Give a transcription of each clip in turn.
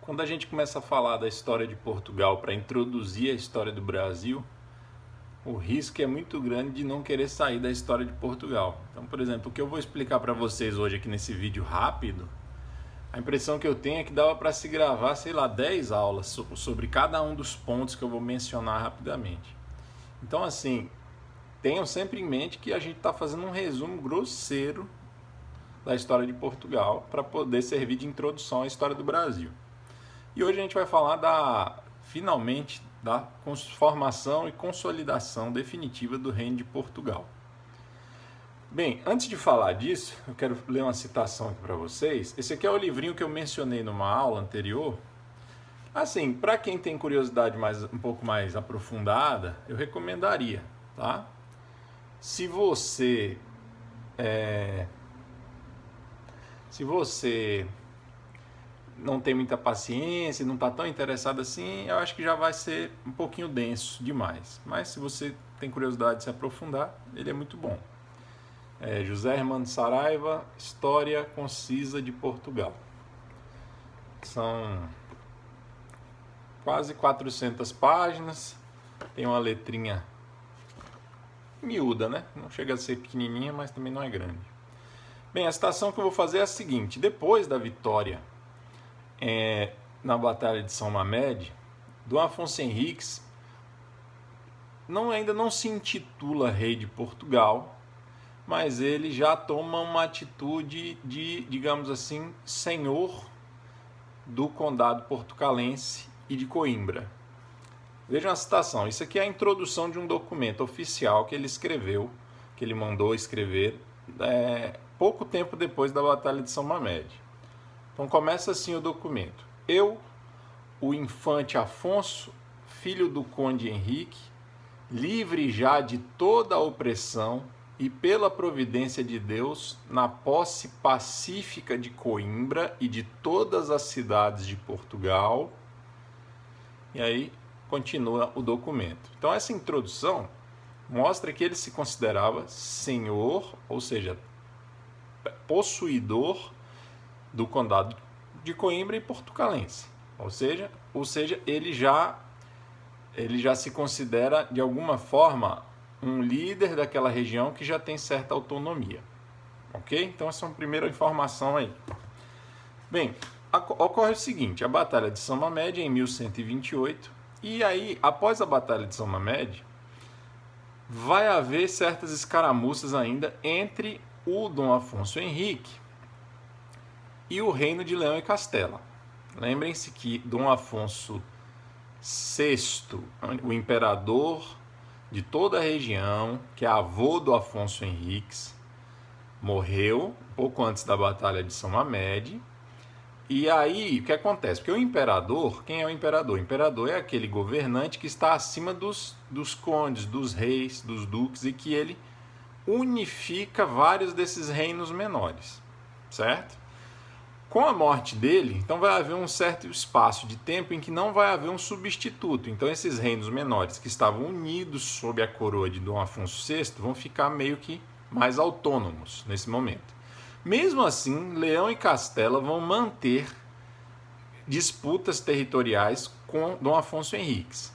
Quando a gente começa a falar da história de Portugal para introduzir a história do Brasil, o risco é muito grande de não querer sair da história de Portugal. Então, por exemplo, o que eu vou explicar para vocês hoje aqui nesse vídeo rápido, a impressão que eu tenho é que dava para se gravar, sei lá, 10 aulas sobre cada um dos pontos que eu vou mencionar rapidamente. Então, assim, tenham sempre em mente que a gente está fazendo um resumo grosseiro da história de Portugal para poder servir de introdução à história do Brasil. E hoje a gente vai falar finalmente, da formação e consolidação definitiva do Reino de Portugal. Bem, antes de falar disso, eu quero ler uma citação aqui para vocês. Esse aqui é o livrinho que eu mencionei numa aula anterior. Assim, para quem tem curiosidade um pouco mais aprofundada, eu recomendaria, tá? Se você não tem muita paciência, não está tão interessado assim, eu acho que já vai ser um pouquinho denso demais. Mas se você tem curiosidade de se aprofundar, ele é muito bom. José Hermano Saraiva, História Concisa de Portugal. São quase 400 páginas, tem uma letrinha miúda, né? Não chega a ser pequenininha, mas também não é grande. Bem, a citação que eu vou fazer é a seguinte: depois da vitória na Batalha de São Mamede, Dom Afonso Henriques ainda não se intitula rei de Portugal, mas ele já toma uma atitude de, digamos assim, senhor do condado portucalense e de Coimbra. Vejam a citação. Isso aqui é a introdução de um documento oficial que ele escreveu, que ele mandou escrever pouco tempo depois da Batalha de São Mamede. Então começa assim o documento: eu, o infante Afonso, filho do conde Henrique, livre já de toda a opressão e pela providência de Deus, na posse pacífica de Coimbra e de todas as cidades de Portugal. E aí continua o documento. Então essa introdução mostra que ele se considerava senhor, ou seja, possuidor do condado de Coimbra e portucalense. Ou seja, ele já se considera de alguma forma um líder daquela região que já tem certa autonomia. Ok? Então essa é uma primeira informação aí. Bem, ocorre o seguinte: a Batalha de São Mamede é em 1128, e aí, após a Batalha de São Mamede, vai haver certas escaramuças ainda entre o Dom Afonso Henrique e o Reino de Leão e Castela. Lembrem-se que Dom Afonso VI, o imperador de toda a região, que é avô do Afonso Henriques, morreu pouco antes da Batalha de São Mamede. E aí, o que acontece? Porque o imperador, quem é o imperador? O imperador é aquele governante que está acima dos condes, dos reis, dos duques, e que ele unifica vários desses reinos menores, certo? Com a morte dele, então vai haver um certo espaço de tempo em que não vai haver um substituto. Então esses reinos menores que estavam unidos sob a coroa de Dom Afonso VI vão ficar meio que mais autônomos nesse momento. Mesmo assim, Leão e Castela vão manter disputas territoriais com Dom Afonso Henriques,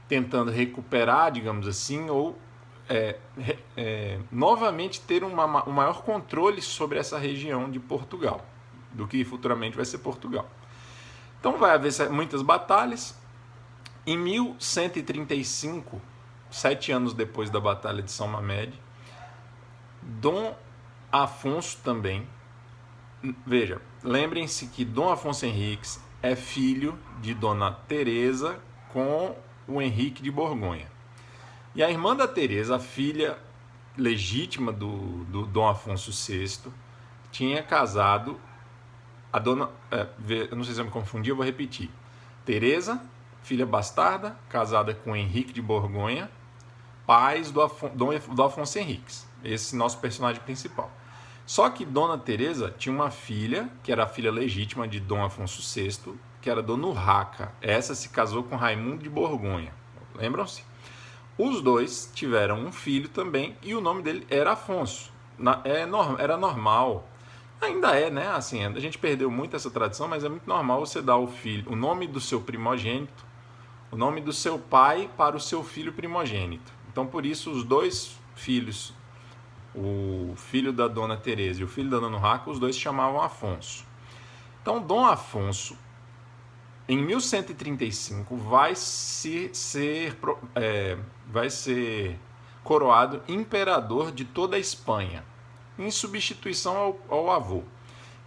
tentando recuperar, digamos assim, ou novamente ter um maior controle sobre essa região de Portugal, do que futuramente vai ser Portugal. Então vai haver muitas batalhas. Em 1135, 7 anos depois da Batalha de São Mamede, Dom Afonso também, veja, lembrem-se que Dom Afonso Henriques é filho de Dona Teresa com o Henrique de Borgonha. E a irmã da Teresa, a filha legítima do Dom Afonso VI, tinha casado a dona... eu não sei se eu me confundi, eu vou repetir. Teresa, filha bastarda, casada com Henrique de Borgonha, pais do Afonso Henriques. Esse nosso personagem principal. Só que Dona Teresa tinha uma filha, que era a filha legítima de Dom Afonso VI, que era Dona Urraca. Essa se casou com Raimundo de Borgonha. Lembram-se? Os dois tiveram um filho também, e o nome dele era Afonso. Era normal Ainda é, né? Assim, a gente perdeu muito essa tradição, mas é muito normal você dar ao filho o nome do seu primogênito, o nome do seu pai para o seu filho primogênito. Então, por isso, os dois filhos, o filho da Dona Teresa e o filho da Dona Urraca, os dois se chamavam Afonso. Então, Dom Afonso, em 1135, vai ser coroado imperador de toda a Espanha, em substituição ao avô.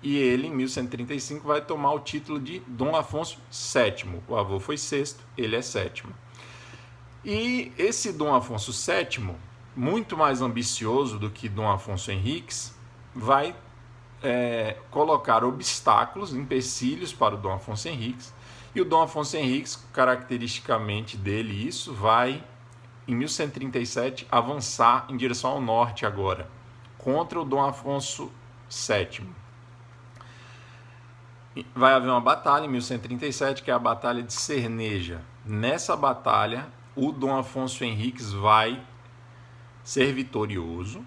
E ele, em 1135, vai tomar o título de Dom Afonso VII. O avô foi sexto, ele é sétimo. E esse Dom Afonso VII, muito mais ambicioso do que Dom Afonso Henriques, vai colocar obstáculos, empecilhos para o Dom Afonso Henriques. E o Dom Afonso Henriques, caracteristicamente dele, isso vai, em 1137, avançar em direção ao norte agora, contra o Dom Afonso VII. Vai haver uma batalha em 1137, que é a Batalha de Cerneja. Nessa batalha, o Dom Afonso Henriques vai ser vitorioso,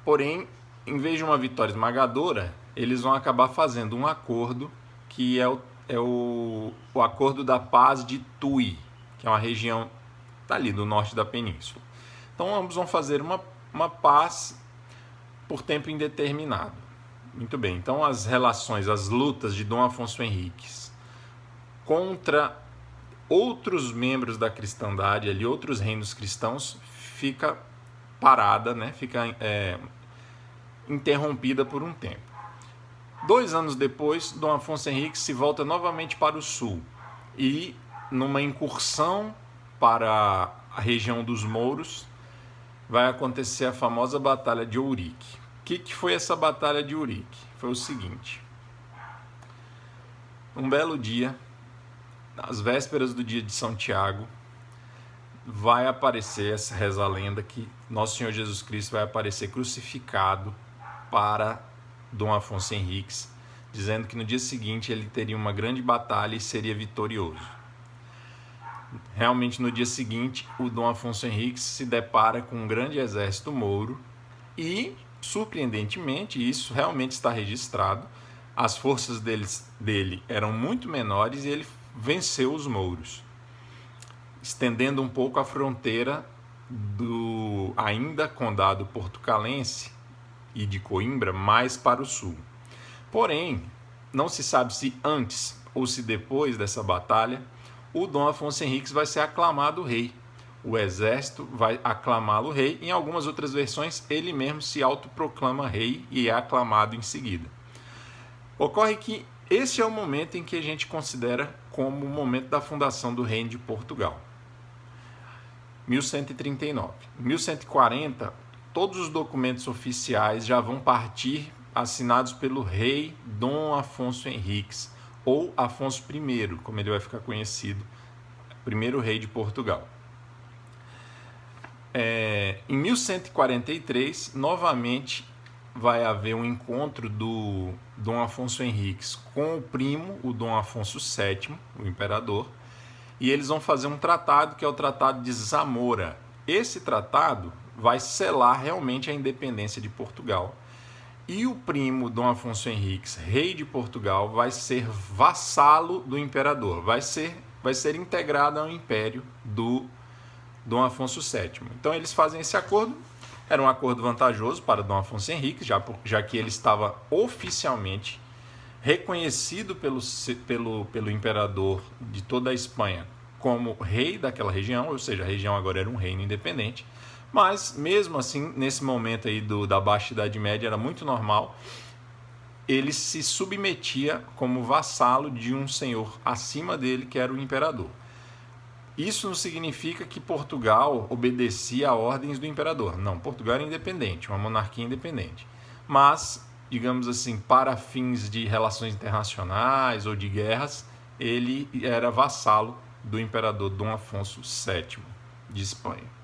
porém, em vez de uma vitória esmagadora, eles vão acabar fazendo um acordo que é o Acordo da Paz de Tui, que é uma região ali do norte da península. Então, ambos vão fazer uma paz por tempo indeterminado. Muito bem, então as relações, as lutas de Dom Afonso Henriques contra outros membros da cristandade, ali, outros reinos cristãos, fica parada, né? Fica interrompida por um tempo. 2 anos depois, Dom Afonso Henriques se volta novamente para o sul e, numa incursão para a região dos Mouros, vai acontecer a famosa Batalha de Ourique. O que foi essa Batalha de Ourique? Foi o seguinte: um belo dia, às vésperas do dia de São Tiago, vai aparecer, reza a lenda, que Nosso Senhor Jesus Cristo vai aparecer crucificado para Dom Afonso Henriques, dizendo que no dia seguinte ele teria uma grande batalha e seria vitorioso. Realmente, no dia seguinte, o Dom Afonso Henriques se depara com um grande exército mouro e, surpreendentemente, isso realmente está registrado, as forças dele eram muito menores e ele venceu os mouros, estendendo um pouco a fronteira do ainda condado portucalense e de Coimbra mais para o sul. Porém, não se sabe se antes ou se depois dessa batalha, o Dom Afonso Henriques vai ser aclamado rei. O exército vai aclamá-lo rei. Em algumas outras versões, ele mesmo se autoproclama rei e é aclamado em seguida. Ocorre que esse é o momento em que a gente considera como o momento da fundação do Reino de Portugal. 1139. Em 1140, todos os documentos oficiais já vão partir assinados pelo rei Dom Afonso Henriques, ou Afonso I, como ele vai ficar conhecido, primeiro rei de Portugal. Em 1143, novamente, vai haver um encontro do Dom Afonso Henriques com o primo, o Dom Afonso VII, o imperador, e eles vão fazer um tratado que é o Tratado de Zamora. Esse tratado vai selar realmente a independência de Portugal. E o primo Dom Afonso Henriques, rei de Portugal, vai ser vassalo do imperador, vai ser integrado ao império do Dom Afonso VII. Então eles fazem esse acordo, era um acordo vantajoso para Dom Afonso Henriques, já que ele estava oficialmente reconhecido pelo imperador de toda a Espanha como rei daquela região, ou seja, a região agora era um reino independente. Mas, mesmo assim, nesse momento aí da Baixa Idade Média, era muito normal, ele se submetia como vassalo de um senhor acima dele, que era o imperador. Isso não significa que Portugal obedecia a ordens do imperador. Não, Portugal era independente, uma monarquia independente. Mas, digamos assim, para fins de relações internacionais ou de guerras, ele era vassalo do imperador Dom Afonso VII de Espanha.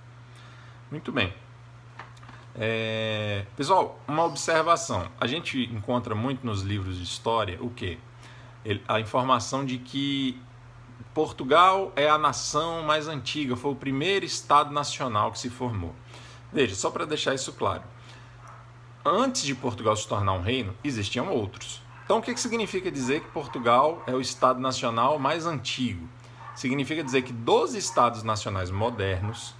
Muito bem. Pessoal, uma observação. A gente encontra muito nos livros de história o quê? A informação de que Portugal é a nação mais antiga, foi o primeiro Estado nacional que se formou. Veja, só para deixar isso claro. antes de Portugal se tornar um reino, existiam outros. Então, o que significa dizer que Portugal é o Estado nacional mais antigo? Significa dizer que dos Estados nacionais modernos,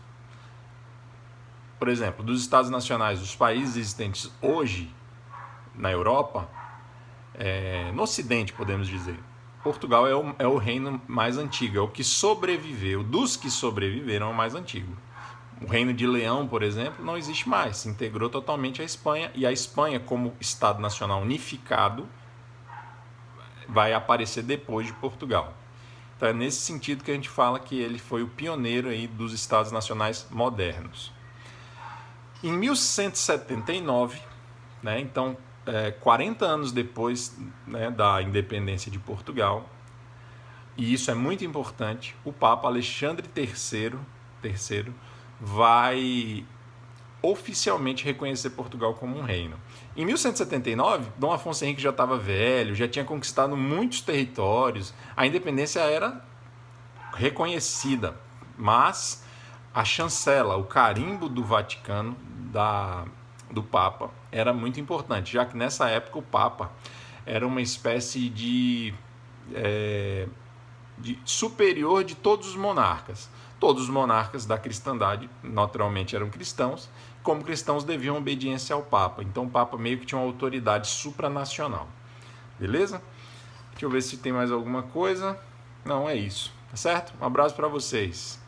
por exemplo, dos Estados nacionais dos países existentes hoje na Europa, no Ocidente, podemos dizer, Portugal é o reino mais antigo, é o que sobreviveu, dos que sobreviveram, é o mais antigo. O Reino de Leão, por exemplo, não existe mais, se integrou totalmente à Espanha, e a Espanha, como Estado Nacional unificado, vai aparecer depois de Portugal. Então é nesse sentido que a gente fala que ele foi o pioneiro aí dos Estados Nacionais modernos. Em 1179, né, então 40 anos depois, né, da independência de Portugal, e isso é muito importante, o Papa Alexandre III vai oficialmente reconhecer Portugal como um reino. Em 1179, Dom Afonso Henrique já estava velho, já tinha conquistado muitos territórios, a independência era reconhecida, mas a chancela, o carimbo do Vaticano, do Papa, era muito importante, já que nessa época o Papa era uma espécie de superior de todos os monarcas. Todos os monarcas da cristandade, naturalmente, eram cristãos. Como cristãos, deviam obediência ao Papa. Então, o Papa meio que tinha uma autoridade supranacional. Beleza? Deixa eu ver se tem mais alguma coisa. Não, é isso. Tá certo? Um abraço para vocês.